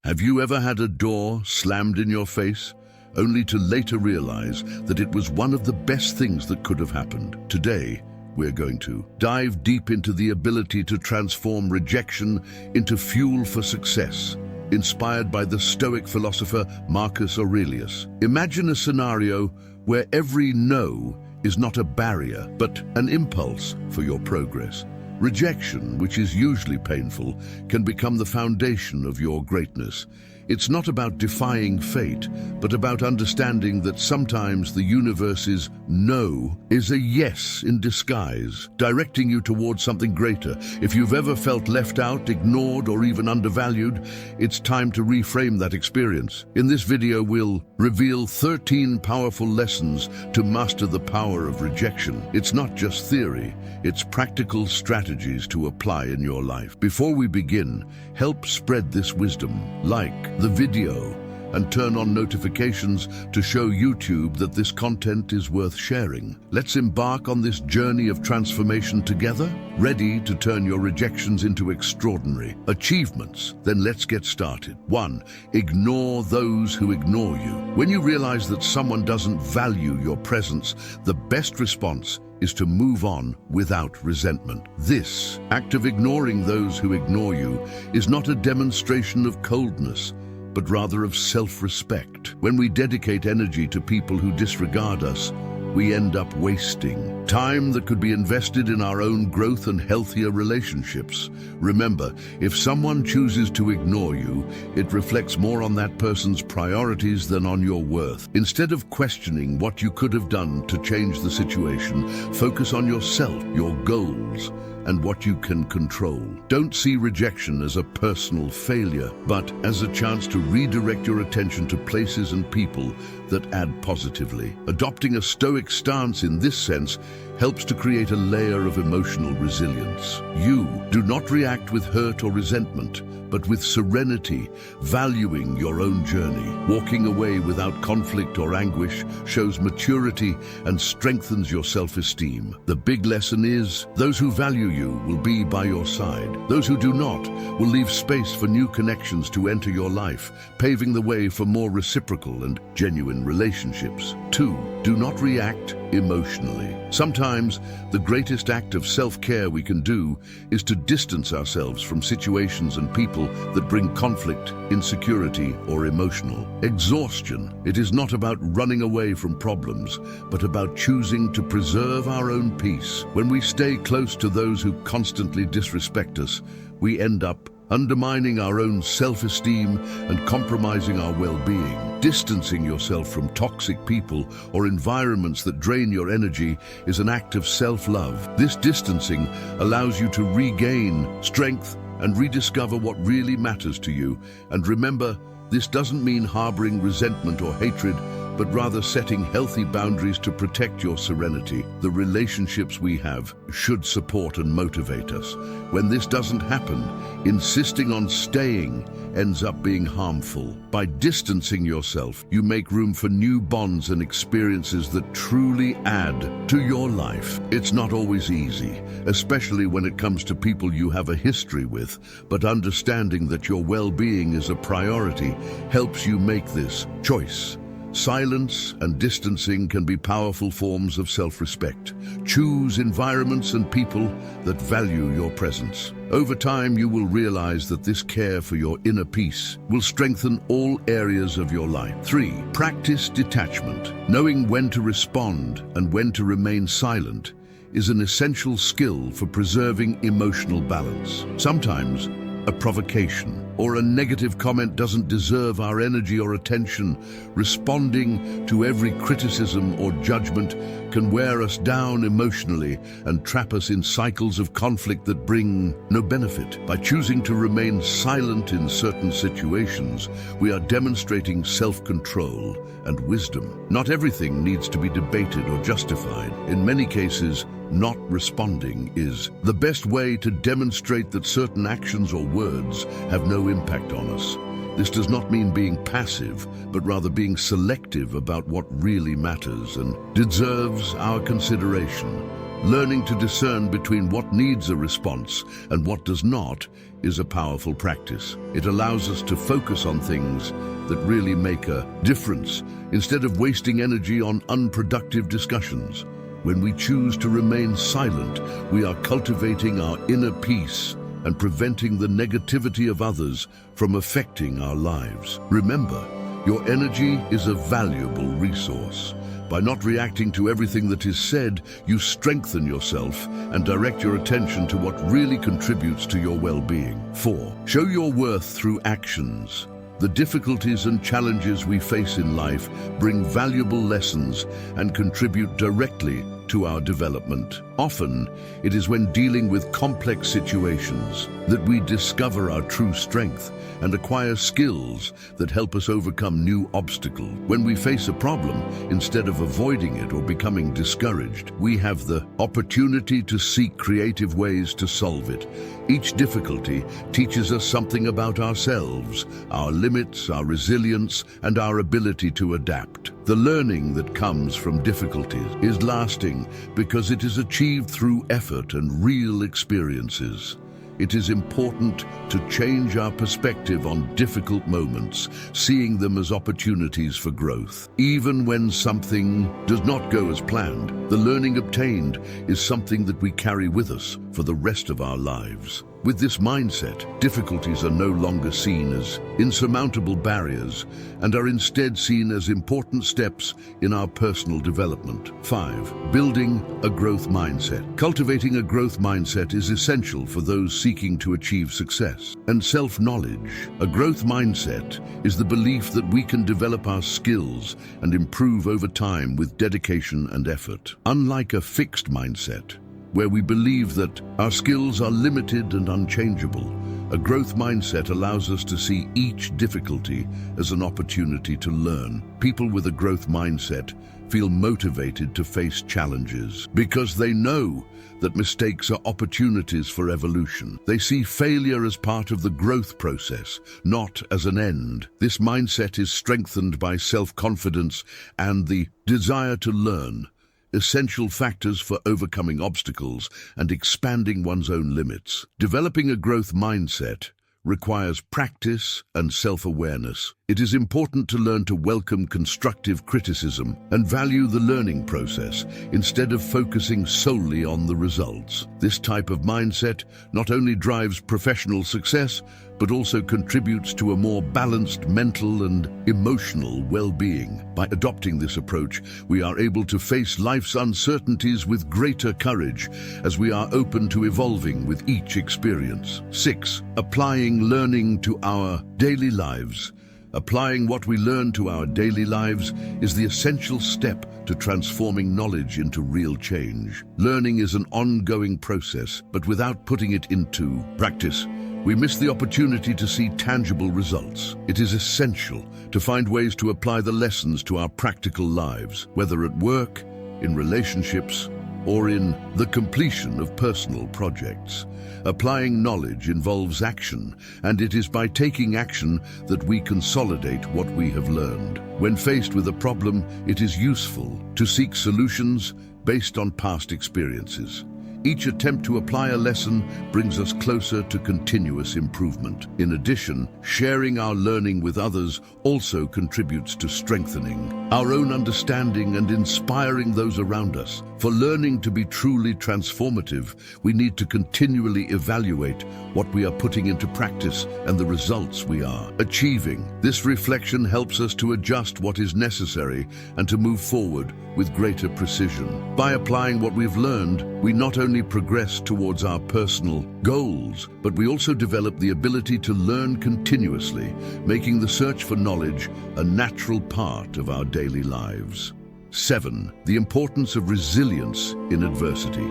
Have you ever had a door slammed in your face, only to later realize that it was one of the best things that could have happened? Today, we're going to dive deep into the ability to transform rejection into fuel for success, inspired by the Stoic philosopher Marcus Aurelius. Imagine a scenario where every no is not a barrier, but an impulse for your progress. Rejection, which is usually painful, can become the foundation of your greatness. It's not about defying fate, but about understanding that sometimes the universe's no is a yes in disguise, directing you towards something greater. If you've ever felt left out, ignored, or even undervalued, it's time to reframe that experience. In this video, we'll reveal 13 powerful lessons to master the power of rejection. It's not just theory, it's practical strategies to apply in your life. Before we begin, help spread this wisdom. Like the video and turn on notifications to show YouTube that this content is worth sharing. Let's embark on this journey of transformation together, ready to turn your rejections into extraordinary achievements. Then let's get started. 1. Ignore those who ignore you. When you realize that someone doesn't value your presence, the best response is to move on without resentment. This act of ignoring those who ignore you is not a demonstration of coldness, but rather of self-respect. When we dedicate energy to people who disregard us, we end up wasting time that could be invested in our own growth and healthier relationships. Remember, if someone chooses to ignore you, it reflects more on that person's priorities than on your worth. Instead of questioning what you could have done to change the situation, focus on yourself, your goals, and what you can control. Don't see rejection as a personal failure, but as a chance to redirect your attention to places and people that add positively. Adopting a Stoic stance in this sense helps to create a layer of emotional resilience. You do not react with hurt or resentment, but with serenity, valuing your own journey. Walking away without conflict or anguish shows maturity and strengthens your self-esteem. The big lesson is, those who value you will be by your side. Those who do not will leave space for new connections to enter your life, paving the way for more reciprocal and genuine relationships. 2. Do not react emotionally. Sometimes the greatest act of self-care we can do is to distance ourselves from situations and people that bring conflict, insecurity, or emotional exhaustion. It is not about running away from problems, but about choosing to preserve our own peace. When we stay close to those who constantly disrespect us, we end up undermining our own self-esteem and compromising our well-being. Distancing yourself from toxic people or environments that drain your energy is an act of self-love. This distancing allows you to regain strength and rediscover what really matters to you. And remember, this doesn't mean harboring resentment or hatred, but rather setting healthy boundaries to protect your serenity. The relationships we have should support and motivate us. When this doesn't happen, insisting on staying ends up being harmful. By distancing yourself, you make room for new bonds and experiences that truly add to your life. It's not always easy, especially when it comes to people you have a history with, but understanding that your well-being is a priority helps you make this choice. Silence and distancing can be powerful forms of self-respect. Choose environments and people that value your presence. Over time, you will realize that this care for your inner peace will strengthen all areas of your life. 3. Practice detachment. Knowing when to respond and when to remain silent is an essential skill for preserving emotional balance. Sometimes, a provocation or a negative comment doesn't deserve our energy or attention. Responding to every criticism or judgment can wear us down emotionally and trap us in cycles of conflict that bring no benefit. By choosing to remain silent in certain situations, we are demonstrating self-control and wisdom. Not everything needs to be debated or justified. In many cases, not responding is the best way to demonstrate that certain actions or words have no impact on us. This does not mean being passive, but rather being selective about what really matters and deserves our consideration. Learning to discern between what needs a response and what does not is a powerful practice. It allows us to focus on things that really make a difference instead of wasting energy on unproductive discussions. When we choose to remain silent, we are cultivating our inner peace and preventing the negativity of others from affecting our lives. Remember, your energy is a valuable resource. By not reacting to everything that is said, you strengthen yourself and direct your attention to what really contributes to your well-being. 4. Show your worth through actions. The difficulties and challenges we face in life bring valuable lessons and contribute directly to our development. Often, it is when dealing with complex situations that we discover our true strength and acquire skills that help us overcome new obstacles. When we face a problem, instead of avoiding it or becoming discouraged, we have the opportunity to seek creative ways to solve it. Each difficulty teaches us something about ourselves, our limits, our resilience, and our ability to adapt. The learning that comes from difficulties is lasting because it is achieved through effort and real experiences. It is important to change our perspective on difficult moments, seeing them as opportunities for growth. Even when something does not go as planned, the learning obtained is something that we carry with us for the rest of our lives. With this mindset, difficulties are no longer seen as insurmountable barriers and are instead seen as important steps in our personal development. 5. Building a growth mindset. Cultivating a growth mindset is essential for those seeking to achieve success and self-knowledge. A growth mindset is the belief that we can develop our skills and improve over time with dedication and effort. Unlike a fixed mindset, where we believe that our skills are limited and unchangeable, a growth mindset allows us to see each difficulty as an opportunity to learn. People with a growth mindset feel motivated to face challenges because they know that mistakes are opportunities for evolution. They see failure as part of the growth process, not as an end. This mindset is strengthened by self-confidence and the desire to learn, essential factors for overcoming obstacles and expanding one's own limits. Developing a growth mindset requires practice and self-awareness. It is important to learn to welcome constructive criticism and value the learning process instead of focusing solely on the results. This type of mindset not only drives professional success, but also contributes to a more balanced mental and emotional well-being. By adopting this approach, we are able to face life's uncertainties with greater courage as we are open to evolving with each experience. 6. Applying learning to our daily lives. Applying what we learn to our daily lives is the essential step to transforming knowledge into real change. Learning is an ongoing process, but without putting it into practice, we miss the opportunity to see tangible results. It is essential to find ways to apply the lessons to our practical lives, whether at work, in relationships, or in the completion of personal projects. Applying knowledge involves action, and it is by taking action that we consolidate what we have learned. When faced with a problem, it is useful to seek solutions based on past experiences. Each attempt to apply a lesson brings us closer to continuous improvement. In addition, sharing our learning with others also contributes to strengthening our own understanding and inspiring those around us. For learning to be truly transformative, we need to continually evaluate what we are putting into practice and the results we are achieving. This reflection helps us to adjust what is necessary and to move forward with greater precision. By applying what we've learned, we not only progress towards our personal goals, but we also develop the ability to learn continuously, making the search for knowledge a natural part of our daily lives. 7. The importance of resilience in adversity.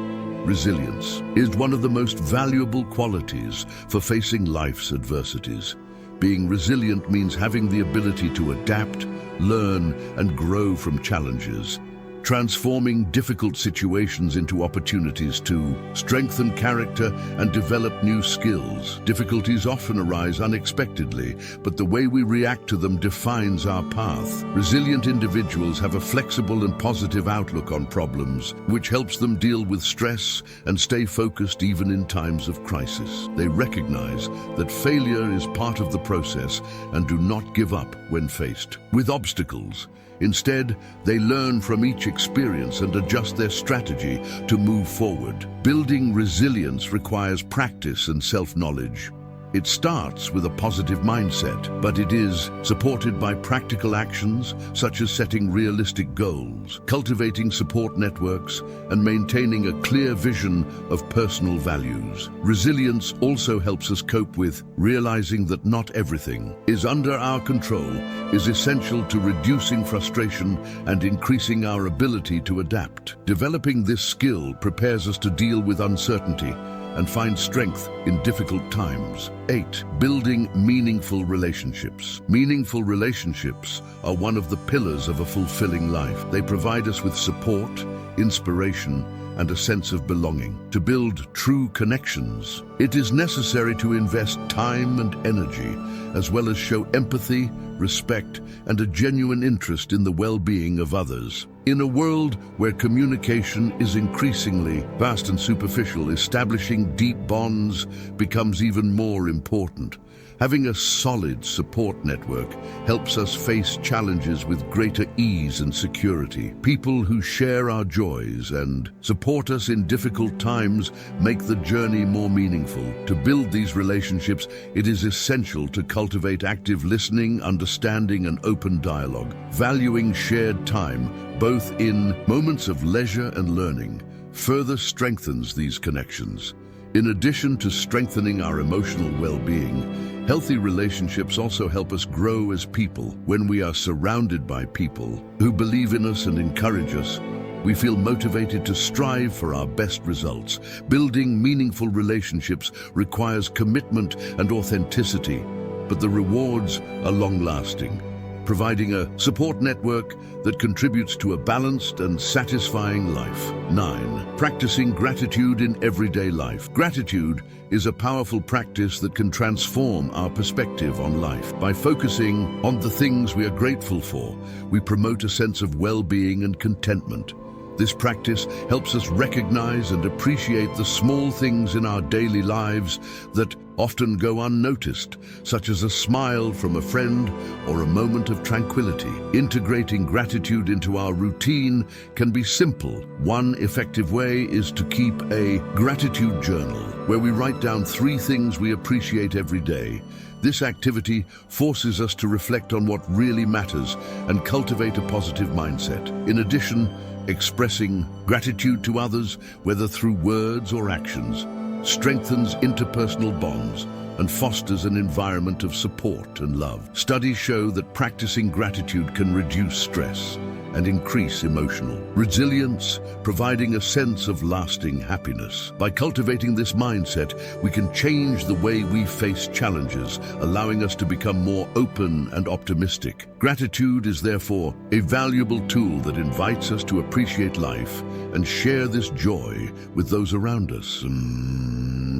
Resilience is one of the most valuable qualities for facing life's adversities. Being resilient means having the ability to adapt, learn, and grow from challenges. transforming difficult situations into opportunities to strengthen character and develop new skills. Difficulties often arise unexpectedly, but the way we react to them defines our path. Resilient individuals have a flexible and positive outlook on problems, which helps them deal with stress and stay focused even in times of crisis. They recognize that failure is part of the process and do not give up when faced with obstacles. Instead, they learn from each experience and adjust their strategy to move forward. Building resilience requires practice and self-knowledge. It starts with a positive mindset, but it is supported by practical actions such as setting realistic goals, cultivating support networks, and maintaining a clear vision of personal values. Resilience also helps us cope with realizing that not everything is under our control is essential to reducing frustration and increasing our ability to adapt. Developing this skill prepares us to deal with uncertainty and find strength in difficult times. 8. Building meaningful relationships. Meaningful relationships are one of the pillars of a fulfilling life. They provide us with support, inspiration, and a sense of belonging. To build true connections, it is necessary to invest time and energy, as well as show empathy, respect, and a genuine interest in the well-being of others. In a world where communication is increasingly vast and superficial, establishing deep bonds becomes even more important. Having a solid support network helps us face challenges with greater ease and security. People who share our joys and support us in difficult times make the journey more meaningful. To build these relationships, it is essential to cultivate active listening, understanding, and open dialogue. Valuing shared time, both in moments of leisure and learning, further strengthens these connections. In addition to strengthening our emotional well-being, healthy relationships also help us grow as people. When we are surrounded by people who believe in us and encourage us, we feel motivated to strive for our best results. Building meaningful relationships requires commitment and authenticity, but the rewards are long-lasting, providing a support network that contributes to a balanced and satisfying life. 9. Practicing gratitude in everyday life. Gratitude is a powerful practice that can transform our perspective on life. By focusing on the things we are grateful for, we promote a sense of well-being and contentment. This practice helps us recognize and appreciate the small things in our daily lives that often go unnoticed, such as a smile from a friend or a moment of tranquility. Integrating gratitude into our routine can be simple. One effective way is to keep a gratitude journal, where we write down 3 things we appreciate every day. This activity forces us to reflect on what really matters and cultivate a positive mindset. In addition, expressing gratitude to others, whether through words or actions, strengthens interpersonal bonds and fosters an environment of support and love. Studies show that practicing gratitude can reduce stress and increase emotional resilience, providing a sense of lasting happiness. By cultivating this mindset, we can change the way we face challenges, allowing us to become more open and optimistic. Gratitude is therefore a valuable tool that invites us to appreciate life and share this joy with those around us.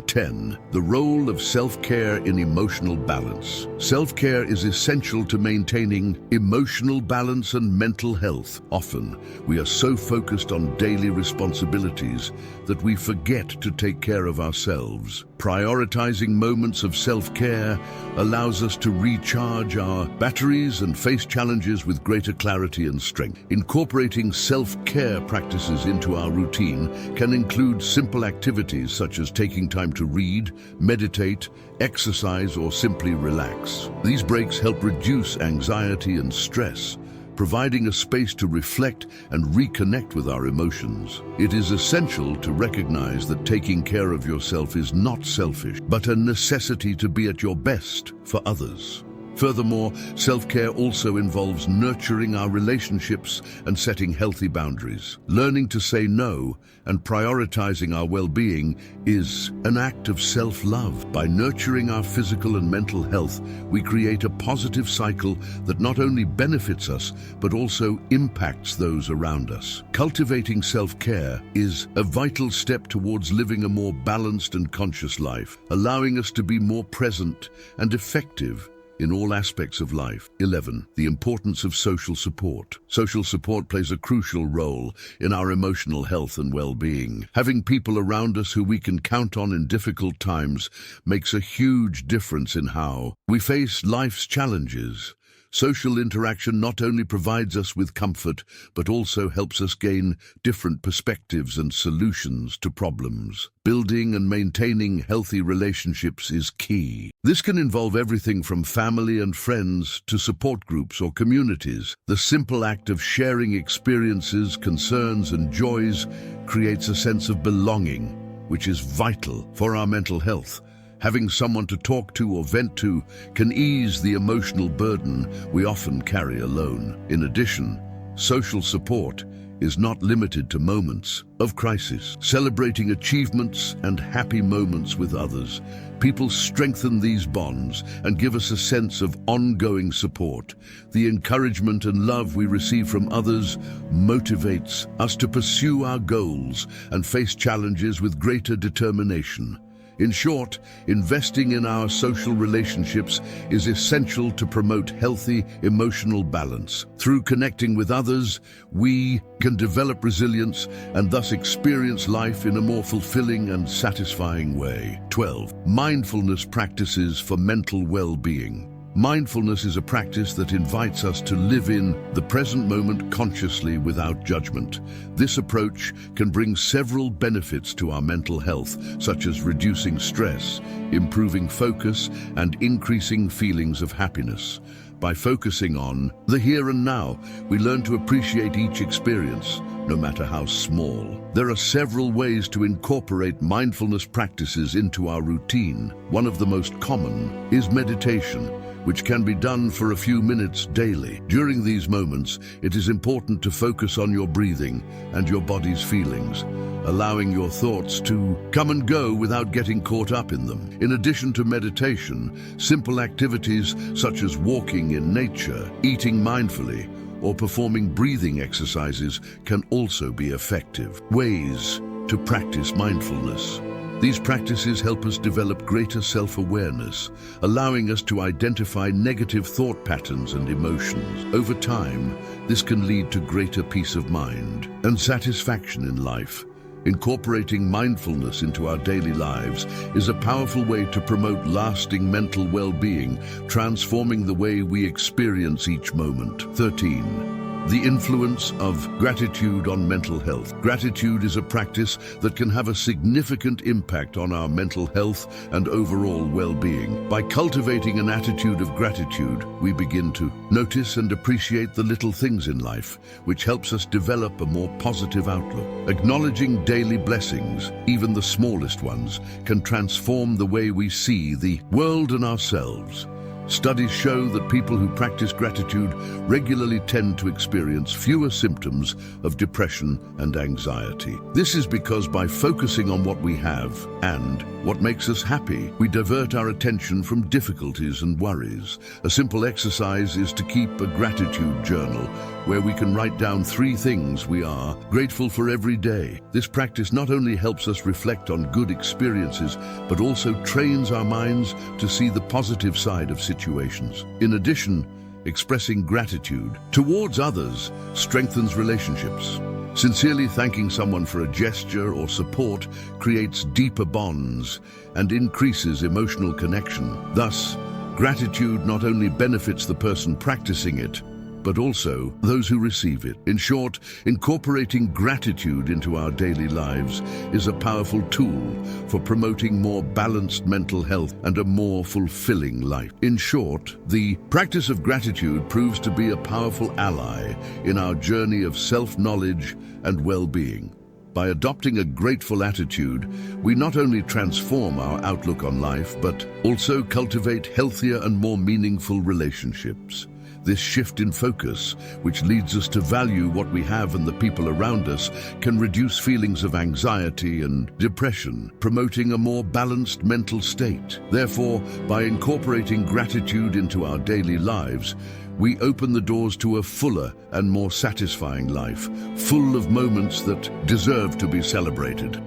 10. The role of self-care in emotional balance. Self-care is essential to maintaining emotional balance and mental health. Often, we are so focused on daily responsibilities that we forget to take care of ourselves. Prioritizing moments of self-care allows us to recharge our batteries and face challenges with greater clarity and strength. Incorporating self-care practices into our routine can include simple activities such as taking time to read, meditate, exercise, or simply relax. These breaks help reduce anxiety and stress, providing a space to reflect and reconnect with our emotions. It is essential to recognize that taking care of yourself is not selfish, but a necessity to be at your best for others. Furthermore, self-care also involves nurturing our relationships and setting healthy boundaries. Learning to say no and prioritizing our well-being is an act of self-love. By nurturing our physical and mental health, we create a positive cycle that not only benefits us, but also impacts those around us. Cultivating self-care is a vital step towards living a more balanced and conscious life, allowing us to be more present and effective in all aspects of life. 11. The importance of social support. Social support plays a crucial role in our emotional health and well-being. Having people around us who we can count on in difficult times makes a huge difference in how we face life's challenges. Social interaction not only provides us with comfort, but also helps us gain different perspectives and solutions to problems. Building and maintaining healthy relationships is key. This can involve everything from family and friends to support groups or communities. The simple act of sharing experiences, concerns, and joys creates a sense of belonging, which is vital for our mental health. Having someone to talk to or vent to can ease the emotional burden we often carry alone. In addition, social support is not limited to moments of crisis. Celebrating achievements and happy moments with others, people strengthen these bonds and give us a sense of ongoing support. The encouragement and love we receive from others motivates us to pursue our goals and face challenges with greater determination. In short, investing in our social relationships is essential to promote healthy emotional balance. Through connecting with others, we can develop resilience and thus experience life in a more fulfilling and satisfying way. 12. Mindfulness practices for mental well-being. Mindfulness is a practice that invites us to live in the present moment consciously without judgment. This approach can bring several benefits to our mental health, such as reducing stress, improving focus, and increasing feelings of happiness. By focusing on the here and now, we learn to appreciate each experience, no matter how small. There are several ways to incorporate mindfulness practices into our routine. One of the most common is meditation, which can be done for a few minutes daily. During these moments, it is important to focus on your breathing and your body's feelings, allowing your thoughts to come and go without getting caught up in them. In addition to meditation, simple activities such as walking in nature, eating mindfully, or performing breathing exercises can also be effective. Ways to practice mindfulness. These practices help us develop greater self-awareness, allowing us to identify negative thought patterns and emotions. Over time, this can lead to greater peace of mind and satisfaction in life. Incorporating mindfulness into our daily lives is a powerful way to promote lasting mental well-being, transforming the way we experience each moment. 13. The influence of gratitude on mental health. Gratitude is a practice that can have a significant impact on our mental health and overall well-being. By cultivating an attitude of gratitude, we begin to notice and appreciate the little things in life, which helps us develop a more positive outlook. Acknowledging daily blessings, even the smallest ones, can transform the way we see the world and ourselves. Studies show that people who practice gratitude regularly tend to experience fewer symptoms of depression and anxiety. This is because by focusing on what we have and what makes us happy, we divert our attention from difficulties and worries. A simple exercise is to keep a gratitude journal where we can write down 3 things we are grateful for every day. This practice not only helps us reflect on good experiences, but also trains our minds to see the positive side of situations. In addition, expressing gratitude towards others strengthens relationships. Sincerely thanking someone for a gesture or support creates deeper bonds and increases emotional connection. Thus, gratitude not only benefits the person practicing it, but also those who receive it. In short, incorporating gratitude into our daily lives is a powerful tool for promoting more balanced mental health and a more fulfilling life. In short, the practice of gratitude proves to be a powerful ally in our journey of self-knowledge and well-being. By adopting a grateful attitude, we not only transform our outlook on life, but also cultivate healthier and more meaningful relationships. This shift in focus, which leads us to value what we have and the people around us, can reduce feelings of anxiety and depression, promoting a more balanced mental state. Therefore, by incorporating gratitude into our daily lives, we open the doors to a fuller and more satisfying life, full of moments that deserve to be celebrated.